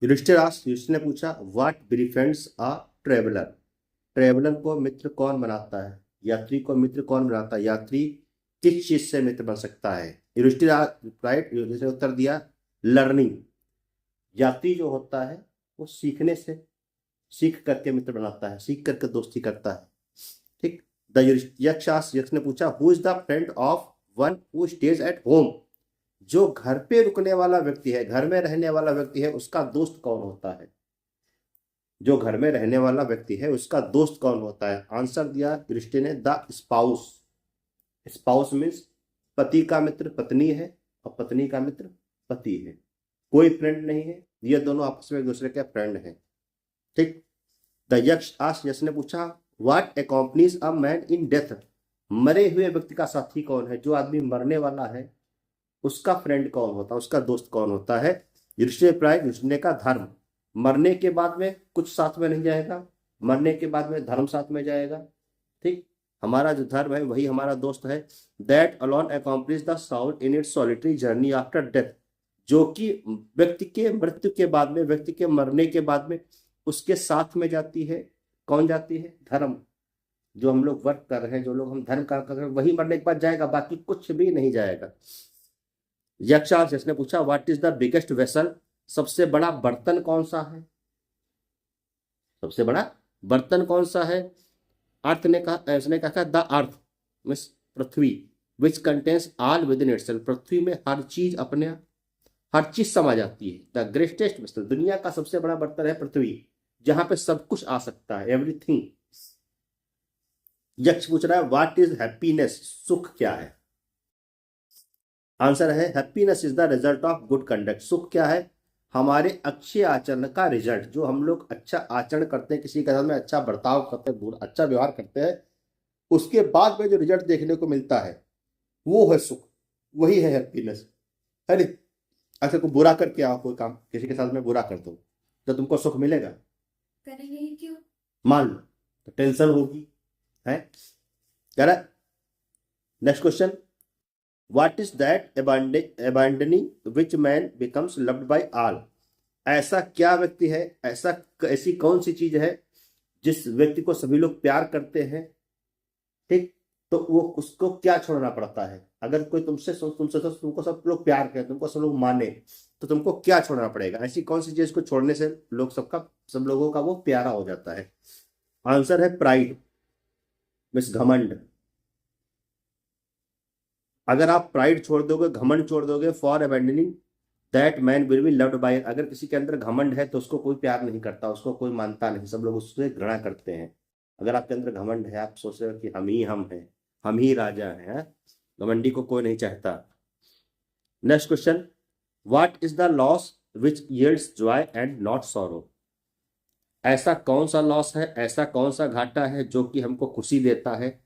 युधिष्ठिर ने पूछा, what बिefriends a traveller. Traveller को मित्र कौन बनाता है? यात्री को मित्र कौन बनाता है? यात्री किस चीज से मित्र बन सकता है? युधिष्ठिर राइट, युधिष्ठिर ने उत्तर दिया, लर्निंग। यात्री जो होता है वो सीखने से, सीख करके मित्र बनाता है, सीख करके दोस्ती करता है। ठीक। यक्ष ने पूछा, who is the friend of one who stays at home. जो घर पे रुकने वाला व्यक्ति है, घर में रहने वाला व्यक्ति है, उसका दोस्त कौन होता है? जो घर में रहने वाला व्यक्ति है उसका दोस्त कौन होता है? आंसर दिया दृष्टि ने, द स्पाउस। स्पाउस मीन्स पति का मित्र पत्नी है और पत्नी का मित्र पति है। कोई फ्रेंड नहीं है, ये दोनों आपस में एक दूसरे के फ्रेंड हैं। ठीक। द यक्ष ने पूछा, what accompanies a man in death. मरे हुए व्यक्ति का साथी कौन है? जो आदमी मरने वाला है उसका फ्रेंड कौन होता है, उसका दोस्त कौन होता है? युधिष्ठिर का धर्म। मरने के बाद में कुछ साथ में नहीं जाएगा, मरने के बाद में धर्म साथ में जाएगा। ठीक। हमारा जो धर्म है वही हमारा दोस्त है। That alone accomplish the Saul in its solitary journey after death. जो कि व्यक्ति के मृत्यु के बाद में, व्यक्ति के मरने के बाद में उसके साथ में जाती है। कौन जाती है? धर्म। जो हम लोग वर्क कर रहे हैं, जो लोग हम धर्म कार्य कर रहे हैं, वही मरने के बाद जाएगा, बाकी कुछ भी नहीं जाएगा। यक्ष ने पूछा, what is the biggest vessel. सबसे बड़ा बर्तन कौन सा है? सबसे बड़ा बर्तन कौन सा है? अर्थ ने कहा, उसने कहा the earth means Prithvi, which contains all within itself. पृथ्वी में हर चीज अपने, हर चीज समा जाती है। द ग्रेटेस्ट वेसल, दुनिया का सबसे बड़ा बर्तन है पृथ्वी, जहां पे सब कुछ आ सकता है, एवरीथिंग। यक्ष पूछ रहा है, व्हाट इज हैप्पीनेस। सुख क्या है? आंसर है, happiness is the result of good conduct. सुख क्या है? हमारे अच्छे आचरण का रिजल्ट। जो हम लोग अच्छा आचरण करते हैं, किसी के साथ में अच्छा बर्ताव करते हैं, अच्छा व्यवहार करते हैं, उसके बाद में जो रिजल्ट देखने को मिलता है वो है सुख, वही है हैप्पीनेस। है नहीं? अच्छा, कोई बुरा करके आओ, कोई काम किसी के साथ में बुरा कर दो तो तुमको सुख मिलेगा? करेंगे ही क्यों? मान लो तो टेंशन होगी, है? कह रहा है next question, what is that abandoning which man becomes loved by all. ऐसा क्या व्यक्ति है, ऐसी कौन सी चीज है जिस व्यक्ति को सभी लोग प्यार करते हैं? ठीक। तो वो उसको क्या छोड़ना पड़ता है? अगर कोई तुमसे तो तुमको सब लोग प्यार करें, तुमको सब लोग माने, तो तुमको क्या छोड़ना पड़ेगा? ऐसी कौन सी चीज को छोड़ने से लोग सब लोगों का वो प्यारा हो जाता है? आंसर है प्राइड मीन्स घमंड। अगर आप प्राइड छोड़ दोगे, घमंड छोड़ दोगे, for abandoning that man will be loved by. अगर किसी के अंदर घमंड है तो उसको कोई प्यार नहीं करता, उसको कोई मानता नहीं, सब लोग उससे घृणा करते हैं। अगर आपके अंदर घमंड है, आप सोच रहे हो कि हम हैं, हम ही राजा हैं, हाँ? घमंडी को कोई नहीं चाहता। Next question, what is the loss which yields Joy and not sorrow. ऐसा कौन सा लॉस है, ऐसा कौन सा घाटा है जो कि हमको खुशी देता है,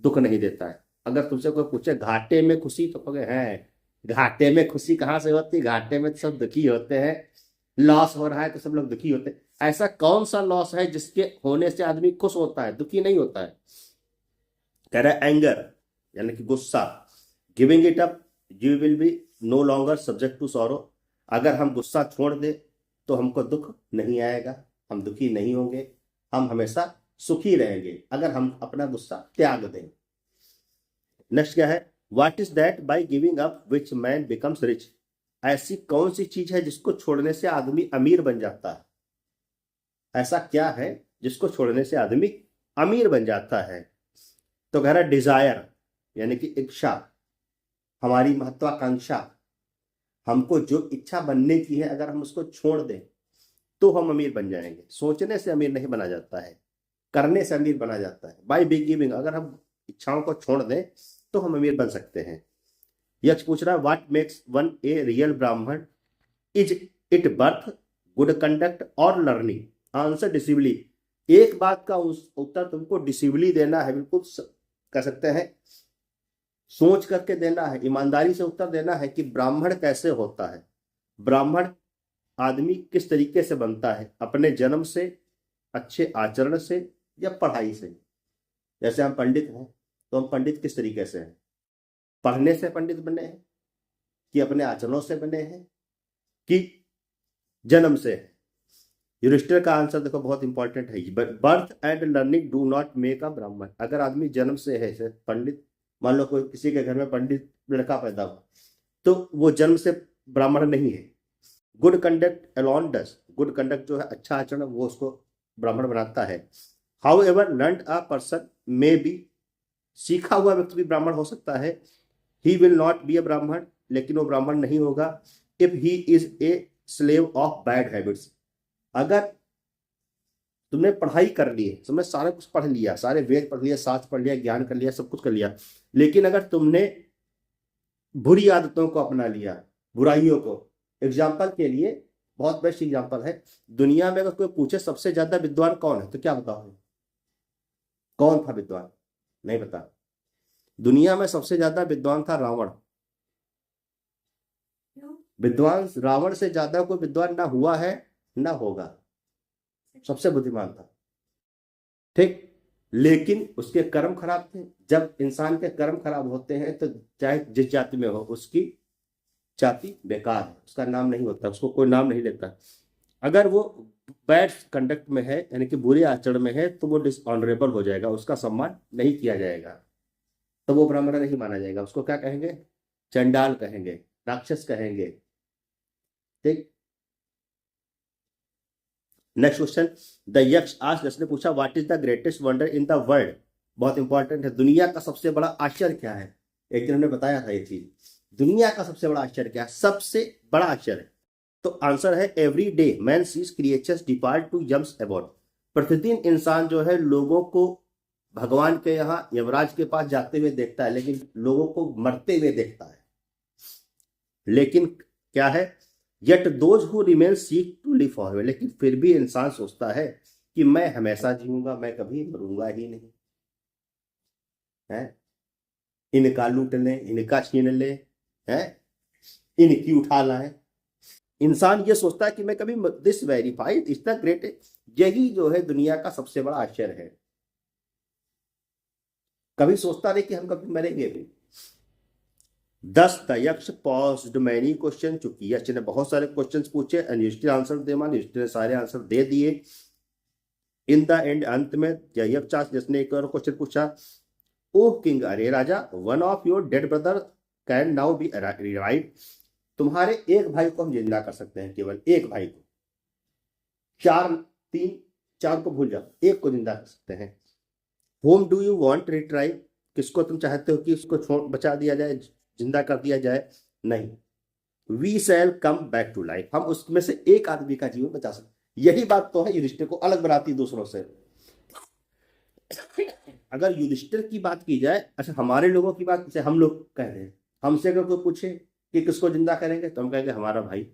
दुख नहीं देता है? अगर तुमसे कोई पूछे घाटे में खुशी, तो कहोगे हैं, घाटे में खुशी कहाँ से होती है? घाटे में तो सब दुखी होते हैं। लॉस हो रहा है तो सब लोग दुखी होते हैं। ऐसा कौन सा लॉस है जिसके होने से आदमी खुश होता है, दुखी नहीं होता है? कह रहा है एंगर, यानी कि गुस्सा। Giving it up you will be no longer subject to sorrow. अगर हम गुस्सा छोड़ दे तो हमको दुख नहीं आएगा, हम दुखी नहीं होंगे, हम हमेशा सुखी रहेंगे अगर हम अपना गुस्सा त्याग दें। नेक्स्ट क्या है, what is that by giving up which man becomes rich. ऐसी कौन सी चीज है जिसको छोड़ने से आदमी अमीर बन जाता है? ऐसा क्या है जिसको छोड़ने से आदमी अमीर बन जाता है? तो कह रहा है डिजायर, यानी कि इच्छा, हमारी महत्वाकांक्षा। हमको जो इच्छा बनने की है, अगर हम उसको छोड़ दें तो हम अमीर बन जाएंगे। सोचने से अमीर नहीं बना जाता है, करने से अमीर बना जाता है। बाय बिग गिविंग, अगर हम इच्छाओं को छोड़ दें तो हम अमीर बन सकते हैं। यक्ष पूछ रहा है, what makes one a real Brahmin. Is it birth, good conduct और लर्निंग। Answer decisively. एक बात का उत्तर तुमको डिसिवली देना है, बिल्कुल कह सकते हैं सोच करके देना है, ईमानदारी से उत्तर देना है कि ब्राह्मण कैसे होता है। ब्राह्मण आदमी किस तरीके से बनता है, अपने जन्म से, अच्छे आचरण से, या पढ़ाई से। जैसे हम पंडित हैं तो हम पंडित किस तरीके से हैं? पढ़ने से पंडित बने हैं, कि अपने आचरणों से बने हैं, कि जन्म से है। युधिष्ठिर का आंसर देखो बहुत इंपॉर्टेंट है, birth and learning do not make a ब्राह्मण। अगर आदमी जन्म से है जैसे पंडित, मान लो कोई किसी के घर में पंडित लड़का पैदा हुआ, तो वो जन्म से ब्राह्मण नहीं है। गुड कंडक्ट अलोन डस, गुड कंडक्ट जो है अच्छा आचरण वो उसको ब्राह्मण बनाता है। How ever learn a person may be, सीखा हुआ व्यक्ति भी ब्राह्मण हो सकता है। He will not be a ब्राह्मण, लेकिन वो ब्राह्मण नहीं होगा। If he is a slave of bad habits, अगर तुमने पढ़ाई कर ली है, तुमने सारा कुछ पढ़ लिया, सारे वेद पढ़ लिया, शास्त्र पढ़ लिया, ज्ञान कर लिया, सब कुछ कर लिया, लेकिन अगर तुमने बुरी आदतों को अपना लिया, बुराइयों को, एग्जाम्पल के लिए बहुत बेस्ट एग्जाम्पल है, दुनिया में अगर कोई पूछे सबसे ज्यादा विद्वान कौन है तो क्या बताओ, कौन था विद्वान? नहीं पता। दुनिया में सबसे ज्यादा विद्वान था रावण। क्यों? विद्वान रावण से ज्यादा कोई विद्वान ना हुआ है ना होगा, सबसे बुद्धिमान था। ठीक, लेकिन उसके कर्म खराब थे। जब इंसान के कर्म खराब होते हैं तो चाहे जिस जाति में हो उसकी जाति बेकार है, उसका नाम नहीं होता, उसको कोई नाम नहीं लेता। अगर वो बैड कंडक्ट में है यानी कि बुरे आचरण में है तो वो डिसऑनरेबल हो जाएगा, उसका सम्मान नहीं किया जाएगा, तो वो ब्राह्मण नहीं माना जाएगा। उसको क्या कहेंगे? चंडाल कहेंगे, राक्षस कहेंगे। ठीक, नेक्स्ट क्वेश्चन, द यक्ष आज ने पूछा what is the greatest wonder in the world. बहुत इंपॉर्टेंट है, दुनिया का सबसे बड़ा आश्चर्य क्या है? एक दिन हमने बताया था ये चीज, दुनिया का सबसे बड़ा आश्चर्य क्या है, सबसे बड़ा आश्चर्य। तो आंसर है every day man sees creatures depart to jumps about. प्रतिदिन इंसान जो है लोगों को भगवान के यहाँ यमराज के पास जाते हुए देखता है, लेकिन लोगों को मरते हुए देखता है। लेकिन क्या है, yet those who remain seek to live forever, लेकिन फिर भी इंसान सोचता है कि मैं हमेशा जीऊंगा, मैं कभी मरूंगा ही नहीं है। इनका लूट लें, इनका छीन ले, है इनकी उठा लाए। इंसान ये सोचता है कि मैं कभी, this verified is the great, यही जो है दुनिया का सबसे बड़ा आश्चर्य है। कभी सोचता नहीं कि हम कभी मरेंगे भी। 10 द यक्ष पॉज्ड मैनी क्वेश्चन, चूंकि यक्ष ने बहुत सारे क्वेश्चंस पूछे एंड युधिष्ठिर आंसर दे, मान युधिष्ठिर ने सारे आंसर दे दिए। इन द एंड, अंत में यक्ष जिसने एक और क्वेश्चन पूछा, ओह किंग, अरे राजा, one of your dead brother can now be revive, तुम्हारे एक भाई को हम जिंदा कर सकते हैं, केवल एक भाई को। चार को भूल जाओ, एक को जिंदा कर सकते हैं। Home do you want retrieve, किसको तुम चाहते हो कि उसको छोड़ बचा दिया जाए, जिंदा कर दिया जाए? नहीं, we shall come back to life, हम उसमें से एक आदमी का जीवन बचा सकते। यही बात तो है युधिष्ठिर को अलग बनाती दूसरों से। अगर युधिष्ठिर की बात की जाए, अच्छा हमारे लोगों की बात, जैसे हम लोग कह रहे हैं, हमसे अगर कोई पूछे कि किसको जिंदा करेंगे तो हम कहेंगे हमारा भाई,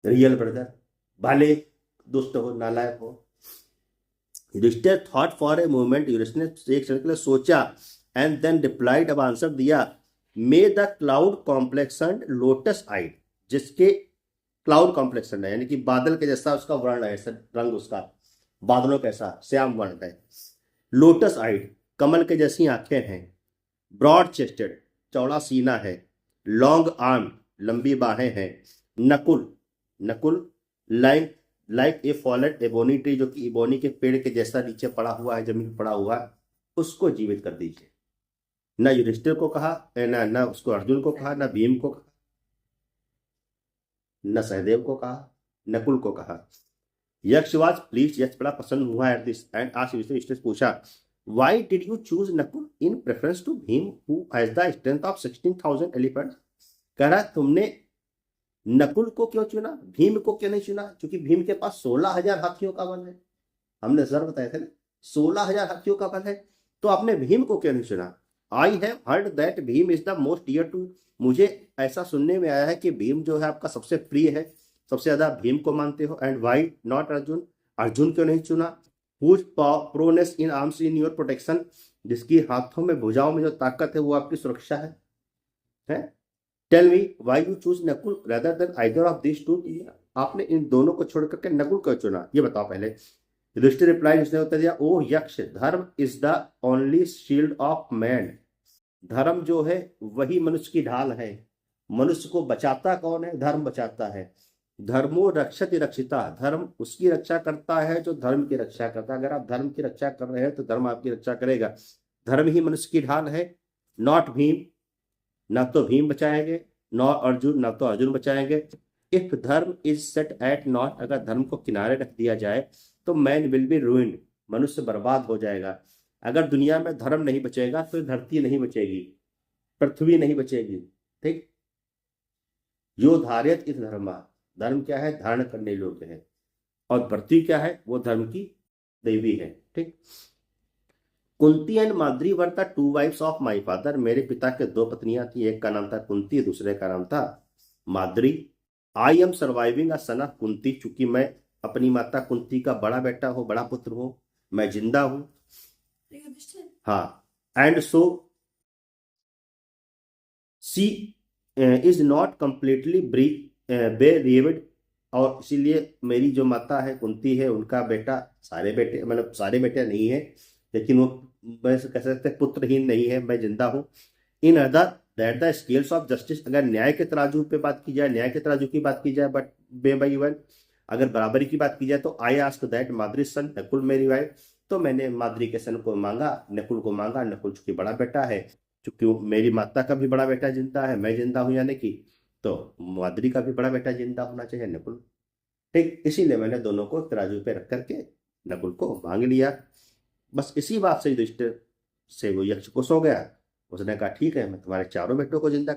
रियल ब्रदर, भले दुष्ट हो, नालायक हो। Yudhishthir thought for a moment, Yudhishthir ने एक क्षण के लिए सोचा, एंड देन रिप्लाइड, अब आंसर दिया, may the cloud complexion lotus eyed, जिसके क्लाउड कॉम्प्लेक्शन है यानी कि बादल के जैसा उसका वर्ण है, रंग उसका बादलों कैसा श्याम वर्ण है। लोटस आइड, कमल के जैसी आंखें हैं। ब्रॉड चेस्टेड, चौड़ा सीना है। लॉन्ग आर्म, लंबी बाहें हैं। Nakul, Nakul like like a fallen ebony tree, जो कि इबोनी के पेड़ के जैसा नीचे पड़ा हुआ है, जमीन पर पड़ा हुआ है, उसको जीवित कर दीजिए। न युधिष्ठिर को कहा, न उसको अर्जुन को कहा, न भीम को कहा, न सहदेव को कहा, नकुल को कहा। यक्षवाज प्लीज, यक्ष बड़ा प्रसन्न हुआ एट दिस एंड आज युधिष्ठिर से पूछा, why did you choose Nakul in preference to Bhim who has the strength of 16,000 elephants. कह रहा तुमने नकुल को क्यों चुना, भीम को क्यों नहीं चुना? क्योंकि भीम के पास 16,000 हाथियों का बल है, हमने सर बताया था ना, 16,000 हाथियों का बल है, तो आपने भीम को क्यों नहीं चुना? I have heard that Bhim is the most dear to, मुझे ऐसा सुनने में आया है कि भीम जो है आपका सबसे प्रिय है, सबसे ज्यादा भीम को मानते हो। And why not Arjun, Arjun क्यों नहीं चुना? Whose prowess in arms in your protection, जिसकी हाथों में भुजाओं में जो ताकत है वो आपकी सुरक्षा है? Tell me why you choose Nakul rather than either of this two, आपने इन दोनों को छोड़ करके नकुल क्यों चुना, ये बताओ पहले। युधिष्ठिर रिप्लाई, उसने उत्तर दिया, ओ यक्ष, धर्म is the only shield of man, धर्म जो है वही मनुष्य की ढाल है। मनुष्य को बचाता कौन है? धर्म बचाता है। धर्मो रक्षति रक्षिता, धर्म उसकी रक्षा करता है जो धर्म की रक्षा करता है। अगर आप धर्म की रक्षा कर रहे हैं तो धर्म आपकी रक्षा करेगा। धर्म ही मनुष्य की ढाल है, नॉट भीम। ना तो भीम बचाएंगे, नॉट अर्जुन, ना तो अर्जुन बचाएंगे। इफ धर्म इज सेट एट नॉट, अगर धर्म को किनारे रख दिया जाए तो मैन विल बी रूइंड, मनुष्य बर्बाद हो जाएगा। अगर दुनिया में धर्म नहीं बचेगा तो धरती नहीं बचेगी, पृथ्वी नहीं बचेगी। ठीक। यो धारियत इस धर्मा, धर्म क्या है? धारण करने योग्य है। और पृथ्वी क्या है? वो धर्म की देवी है। ठीक। Kunti and Madri were the two wives of my father, मेरे पिता के दो पत्नियां थी, एक का नाम था कुंती, दूसरे का नाम था Madri. I am surviving a son of Kunti, चूंकि मैं अपनी माता कुंती का बड़ा बेटा हूं, बड़ा पुत्र हूं, मैं जिंदा हूं। हाँ। And so she is not completely bereaved, और इसीलिए मेरी जो माता है कुंती है, उनका बेटा, सारे बेटे मतलब सारे बेटे नहीं है, लेकिन वो वैसे कह सकते हैं पुत्रहीन नहीं है, मैं जिंदा हूं। In other that the scales of justice, अगर न्याय के तराजू पे बात की जाए, न्याय के तराजू की बात की जाए, बट बे बाई वन, अगर बराबरी की बात की जाए तो आई आस्क दैट माद्री सन नकुल मेरी वाइफ, तो मैंने माद्री के सन को मांगा, नकुल को मांगा। नकुल चूंकि बड़ा बेटा है, चूंकि मेरी माता का भी बड़ा बेटा जिंदा है, मैं जिंदा हूं यानी कि, तो माद्री का भी बड़ा बेटा जिंदा होना चाहिए, नकुल। ठीक, इसीलिए मैंने दोनों को तराजू पे रख करके नकुल को मांग लिया। बस इसी बात से युधिष्ठिर से वो यक्ष खुश हो गया। उसने कहा ठीक है, मैं तुम्हारे चारों बेटों को जिंदा